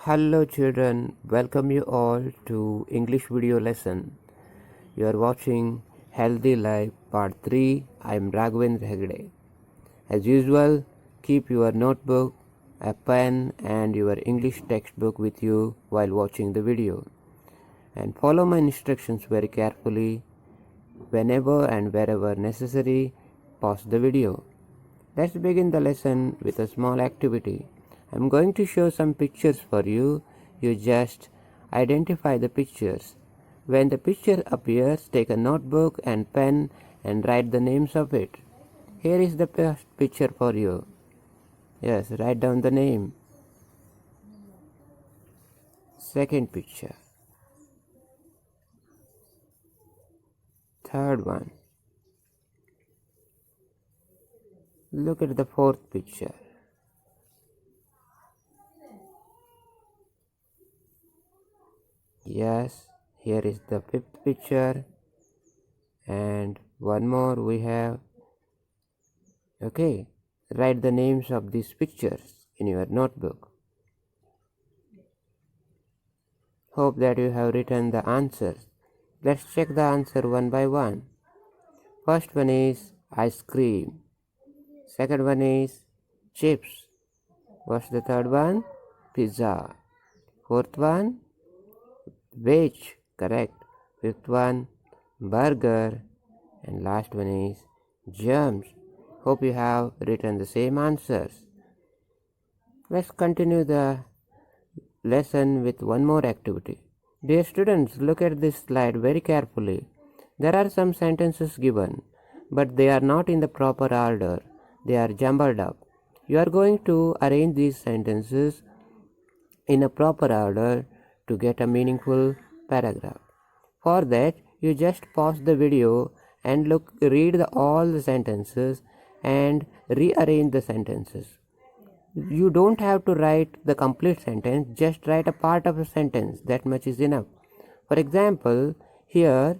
Hello children, welcome you all to English video lesson. You are watching Healthy Life Part 3. I am Raghavendra Hegde. As usual, keep your notebook, a pen and your English textbook with you while watching the video. And follow my instructions very carefully. Whenever and wherever necessary, pause the video. Let's begin the lesson with a small activity. I'm going to show some pictures for you. You just identify the pictures. When the picture appears, take a notebook and pen and write the names of it. Here is the first picture for you. Yes, write down the name. Second picture. Third one. Look at the fourth picture. Yes, here is the fifth picture, and one more we have. Okay, write the names of these pictures in your notebook. Hope that you have written the answers. Let's check the answer one by one. First one is ice cream. Second one is chips. What's the third one? Pizza. Fourth one? Veg. Correct. Fifth one? Burger. And last one is germs. Hope you have written the same answers. Let's continue the lesson with one more activity. Dear students, look at this slide very carefully. There are some sentences given, but they are not in the proper order. They are jumbled up. You are going to arrange these sentences in a proper order to get a meaningful paragraph. For that, you just pause the video and read all the sentences and rearrange the sentences. You don't have to write the complete sentence, just write a part of a sentence. That much is enough. For example, here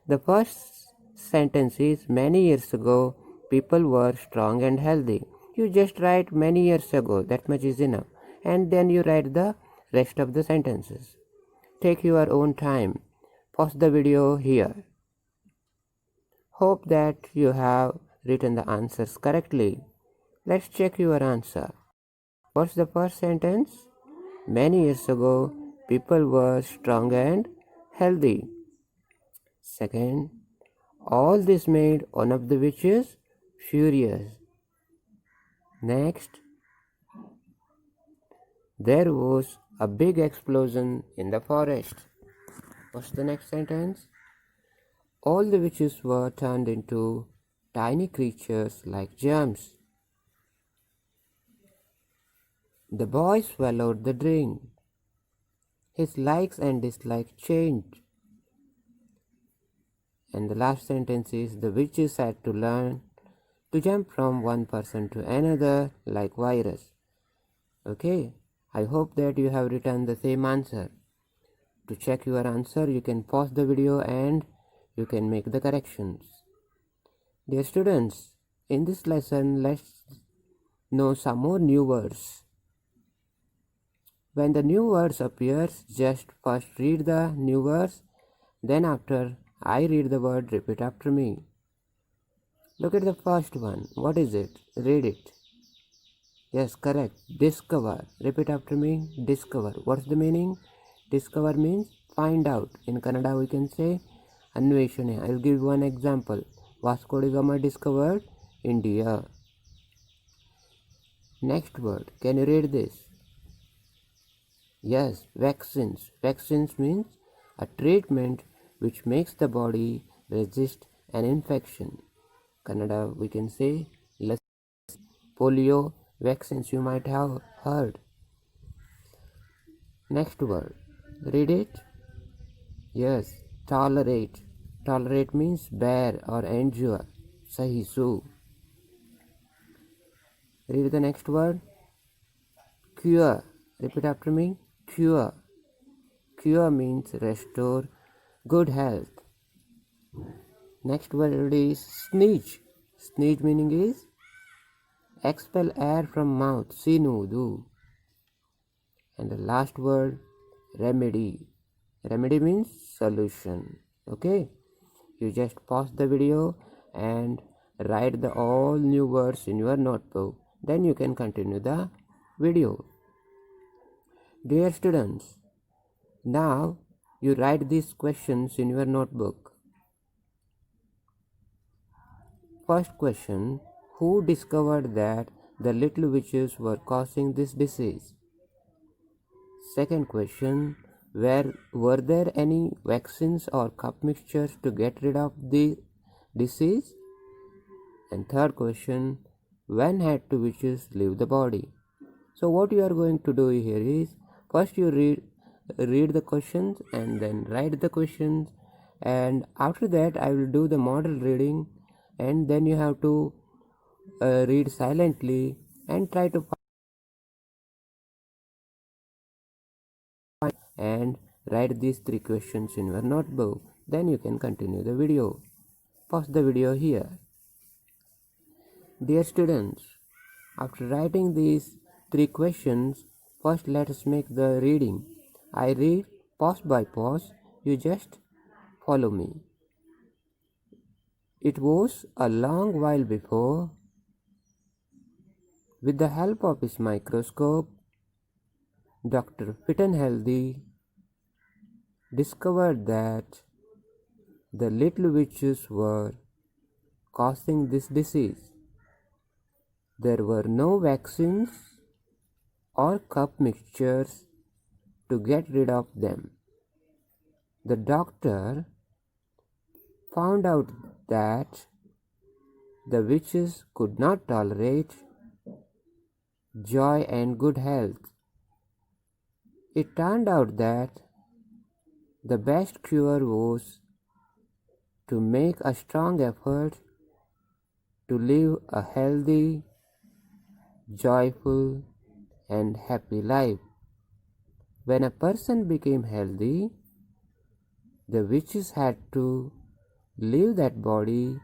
the first sentence is many years ago people were strong and healthy. You just write many years ago, that much is enough. And then you write the rest of the sentences. Take your own time. Pause the video here. Hope that you have written the answers correctly. Let's check your answer. What's the first sentence? Many years ago, people were strong and healthy. Second, all this made one of the witches furious. Next, there was a big explosion in the forest. What's the next sentence? All the witches were turned into tiny creatures like germs. The boy swallowed the drink. His likes and dislikes changed. And the last sentence is the witches had to learn to jump from one person to another like virus. Okay, I hope that you have written the same answer. To check your answer, you can pause the video and you can make the corrections. Dear students, in this lesson, let's know some more new words. When the new words appears, just first read the new words, then after I read the word, repeat after me. Look at the first one. What is it? Read it. Yes, correct. Discover. Repeat after me. Discover. What's the meaning? Discover means find out. In Kannada we can say Anveshane. I'll give one example. Vasco da Gama discovered India. Next word. Can you read this? Yes, vaccines. Vaccines means a treatment which makes the body resist an infection. Kannada we can say polio vaccines, you might have heard. Next word. Read it. Yes, tolerate. Tolerate means bear or endure. Sahisu. Read the next word. Cure. Repeat after me. Cure. Cure means restore good health. Next word is sneeze. Sneeze meaning is expel air from mouth. Sinudu. And the last word, remedy. Remedy means solution. Okay, you just pause the video and write the all new words in your notebook. Then you can continue the video. Dear students, now you write these questions in your notebook. First question, who discovered that the little witches were causing this disease? Second question, were there any vaccines or cup mixtures to get rid of the disease? And third question, when had two witches leave the body? So what you are going to do here is, first you read the questions and then write the questions, and after that I will do the model reading, and then you have to read silently and try to find and write these three questions in your notebook. Then you can continue the video. Pause the video here. Dear students, after writing these three questions, first let us make the reading. I read pause by pause, you just follow me. It was a long while before, with the help of his microscope, Dr. Fit and Healthy discovered that the little witches were causing this disease. There were no vaccines or cup mixtures to get rid of them. The doctor found out that the witches could not tolerate joy and good health. It turned out that the best cure was to make a strong effort to live a healthy, joyful, and happy life. When a person became healthy, the witches had to leave that body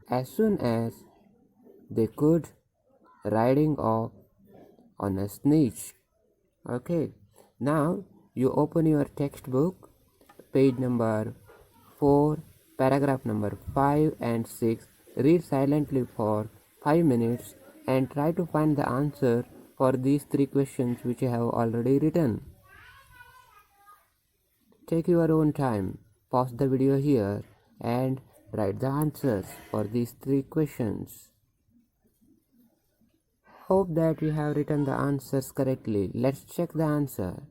as soon as they could, riding off on a snitch. Okay, now you open your textbook, page number 4, paragraph number 5 and 6. Read silently for 5 minutes and try to find the answer for these three questions which I have already written. Take your own time, pause the video here and write the answers for these three questions. Hope that you have written the answers correctly. Let's check the answer.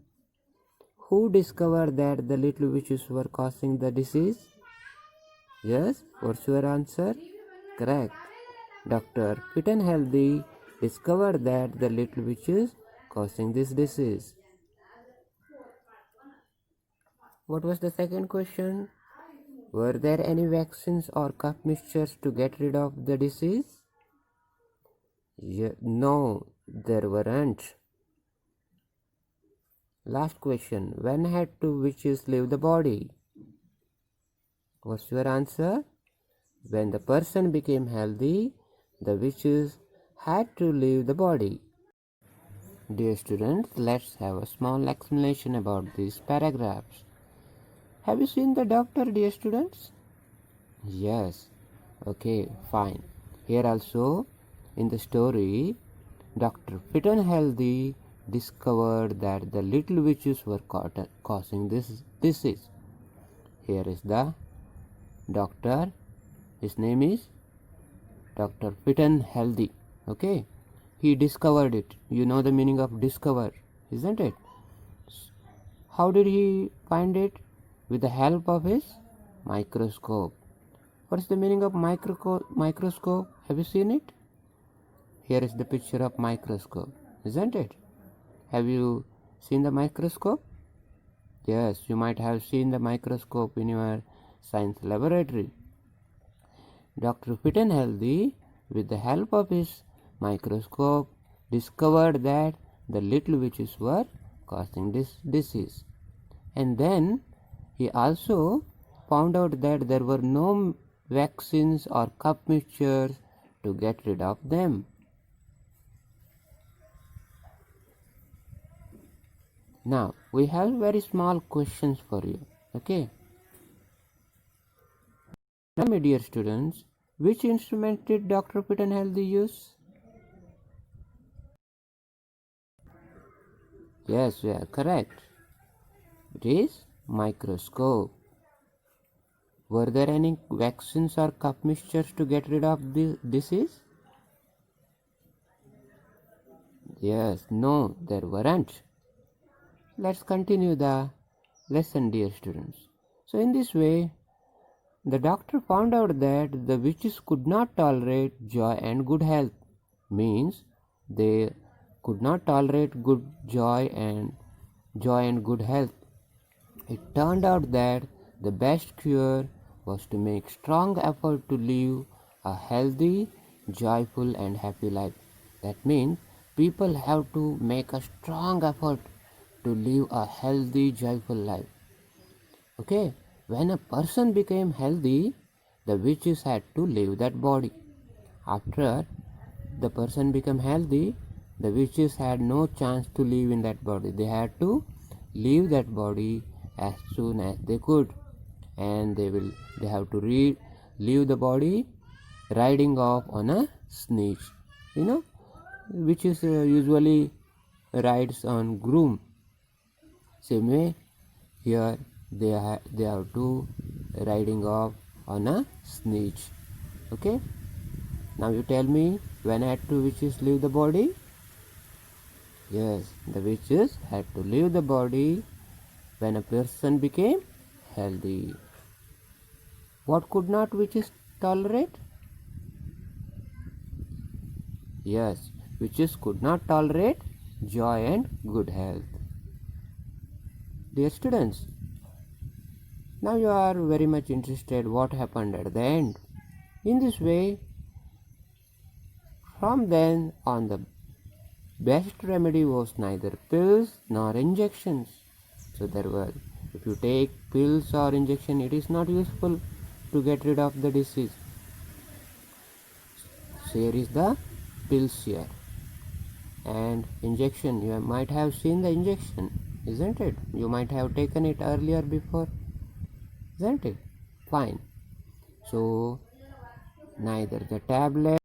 Who discovered that the little witches were causing the disease? Yes, what's your answer? Correct. Dr. Fit and Healthy discovered that the little witches causing this disease. What was the second question? Were there any vaccines or cup mixtures to get rid of the disease? No, there weren't. Last question. When had two witches leave the body? What's your answer? When the person became healthy, the witches had to leave the body. Dear students, let's have a small explanation about these paragraphs. Have you seen the doctor, dear students? Yes. Okay, fine. Here also, in the story, Dr. Fit and Healthy discovered that the little witches were causing this disease. Here is the doctor. His name is Dr. Fit and Healthy. Okay, he discovered it. You know the meaning of discover, isn't it? How did he find it? With the help of his microscope. What is the meaning of microscope? Have you seen it? Here is the picture of microscope, isn't it? Have you seen the microscope? Yes, you might have seen the microscope in your science laboratory. Dr. Fit and Healthy, with the help of his microscope, discovered that the little witches were causing this disease. And then he also found out that there were no vaccines or cup mixtures to get rid of them. Now we have very small questions for you. Okay. Now, my dear students, which instrument did Dr. Pitt and Healthy use? Yes, we are correct. It is microscope. Were there any vaccines or cup mixtures to get rid of the disease? Yes, no, there weren't. Let's continue the lesson, dear students. So, in this way, the doctor found out that the witches could not tolerate joy and good health. Means they could not tolerate joy and good health. It turned out that the best cure was to make strong effort to live a healthy, joyful and happy life. That means people have to make a strong effort to live a healthy, joyful life. Okay, when a person became healthy, the witches had to leave that body. After the person became healthy, the witches had no chance to live in that body. They had to leave that body as soon as they could, and they have to leave the body riding off on a snitch. You know, witches usually rides on groom. Same way here they have to riding off on a snitch. Okay. Now you tell me, when had to witches leave the body? Yes, the witches had to leave the body when a person became healthy. What could not witches tolerate? Yes, witches could not tolerate joy and good health. Dear students, now you are very much interested what happened at the end. In this way, from then on, the best remedy was neither pills nor injections. So there were, if you take pills or injection, it is not useful to get rid of the disease. So here is the pills here, and injection. You might have seen the injection, isn't it? You might have taken it earlier before, isn't it? Fine. So neither the tablet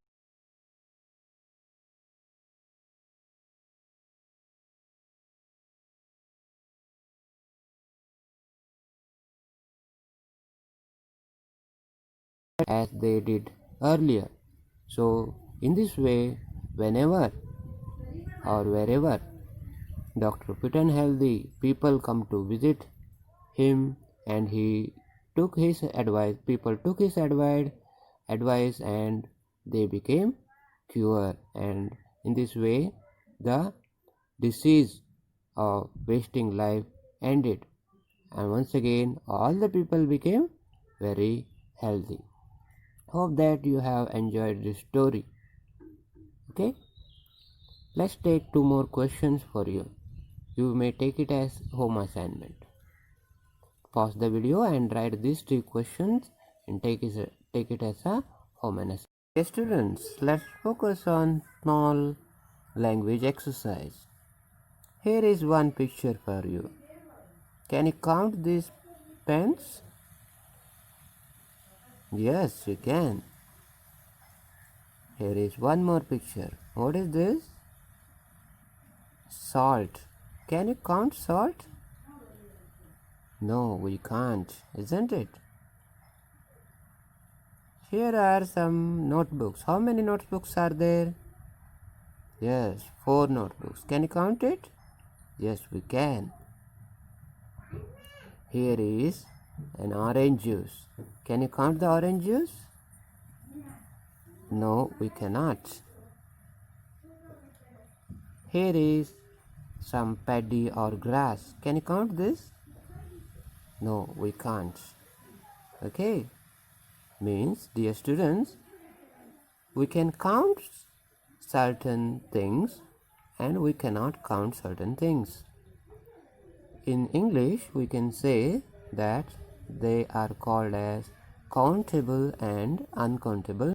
as they did earlier. So in this way, whenever or wherever Dr. Pitt healthy people come to visit him, and he took his advice, people took his advice and they became cured, and in this way the disease of wasting life ended, and once again all the people became very healthy. Hope that you have enjoyed this story. Okay, let's take two more questions for you. You may take it as home assignment. Pause the video and write these three questions and take it as a home assignment. Okay, students, let's focus on small language exercise. Here is one picture for you. Can you count these pens? Yes, you can. Here is one more picture. What is this? Salt. Can you count salt? No, we can't, isn't it? Here are some notebooks. How many notebooks are there? Yes, 4 notebooks. Can you count it? Yes, we can. Here is an orange juice. Can you count the orange juice? No, we cannot. Here is some paddy or grass. Can you count this? No, we can't. Okay. Means, dear students, we can count certain things and we cannot count certain things. In English, we can say that they are called as countable and uncountable.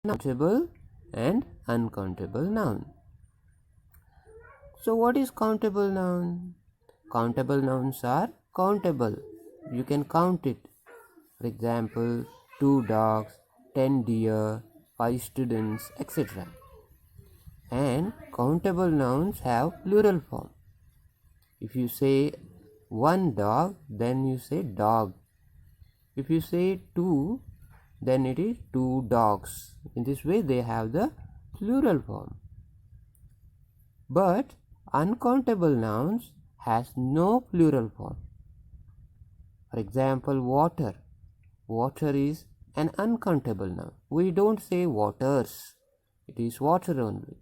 Countable and uncountable noun. So what is countable noun? Countable nouns are countable. You can count it. For example, 2 dogs, 10 deer, 5 students, etc. And countable nouns have plural form. If you say one dog, then you say dog. If you say two, then it is two dogs. In this way, they have the plural form. But uncountable nouns has no plural form. For example, water. Water is an uncountable noun. We don't say waters. It is water only.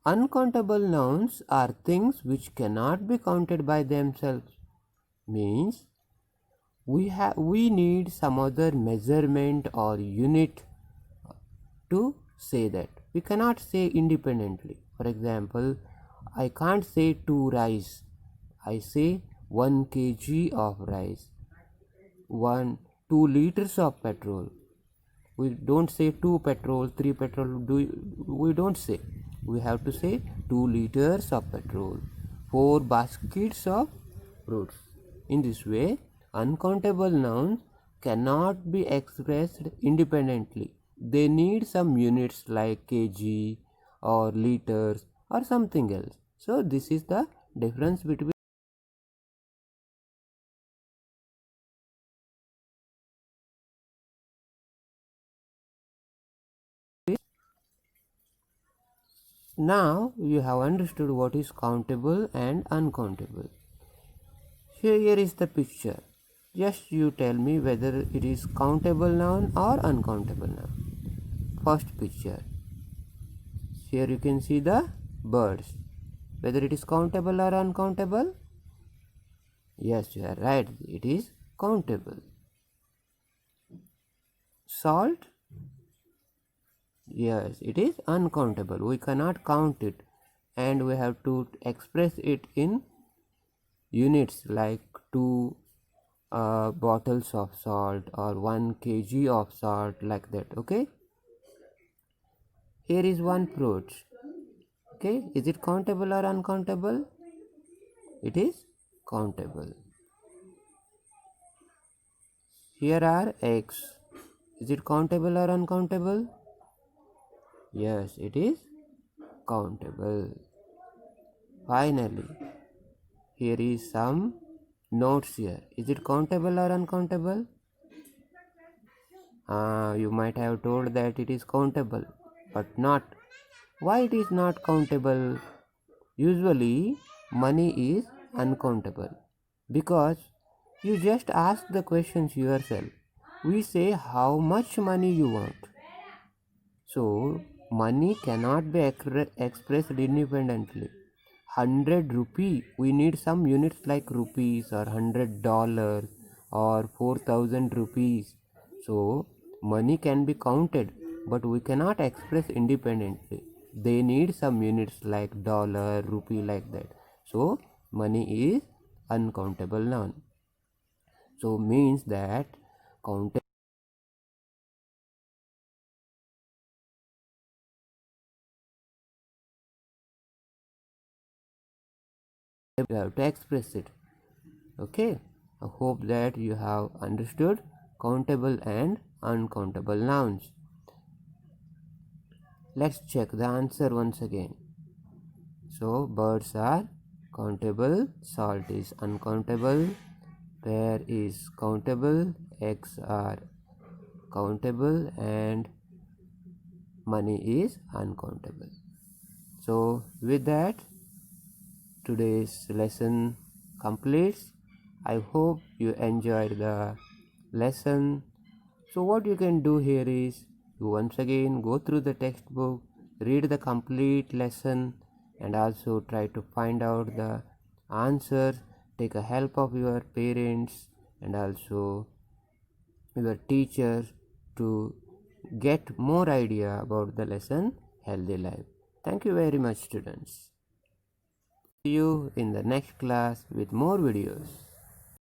Uncountable nouns are things which cannot be counted by themselves. Means we need some other measurement or unit to say that. We cannot say independently. For example, I can't say 2 rice. I say 1 kg of rice. 2 liters of petrol. We don't say 2 petrol, 3 petrol. We don't say. We have to say 2 liters of petrol, 4 baskets of fruits. In this way, uncountable nouns cannot be expressed independently. They need some units like kg or liters or something else. So this is the difference between. Now you have understood what is countable and uncountable. Here is the picture. Just you tell me whether it is countable noun or uncountable noun. First picture. Here you can see the birds. Whether it is countable or uncountable? Yes, you are right. It is countable. Salt? Yes, it is uncountable. We cannot count it, and we have to express it in units like 2 bottles of salt or 1 kg of salt, like that. Okay, here is one fruit. Okay, is it countable or uncountable? It is countable. Here are eggs. Is it countable or uncountable? Yes, it is countable. Finally, here is some notes here. Is it countable or uncountable? You might have told that it is countable, but not. Why it is not countable? Usually, money is uncountable because you just ask the questions yourself. We say how much money you want. So, money cannot be expressed independently. 100 rupee, we need some units like rupees or $100 or 4,000 rupees. So, money can be counted, but we cannot express independently. They need some units like dollar, rupee, like that. So, money is uncountable noun. So, means that countable. You have to express it. Okay, I hope that you have understood countable and uncountable nouns. Let's check the answer once again. So birds are countable, salt is uncountable, pear is countable, eggs are countable, and money is uncountable. So with that, today's lesson completes. I hope you enjoyed the lesson. So what you can do here is you once again go through the textbook, read the complete lesson, and also try to find out the answers. Take a help of your parents and also your teachers to get more idea about the lesson healthy life. Thank you very much, students. See you in the next class with more videos.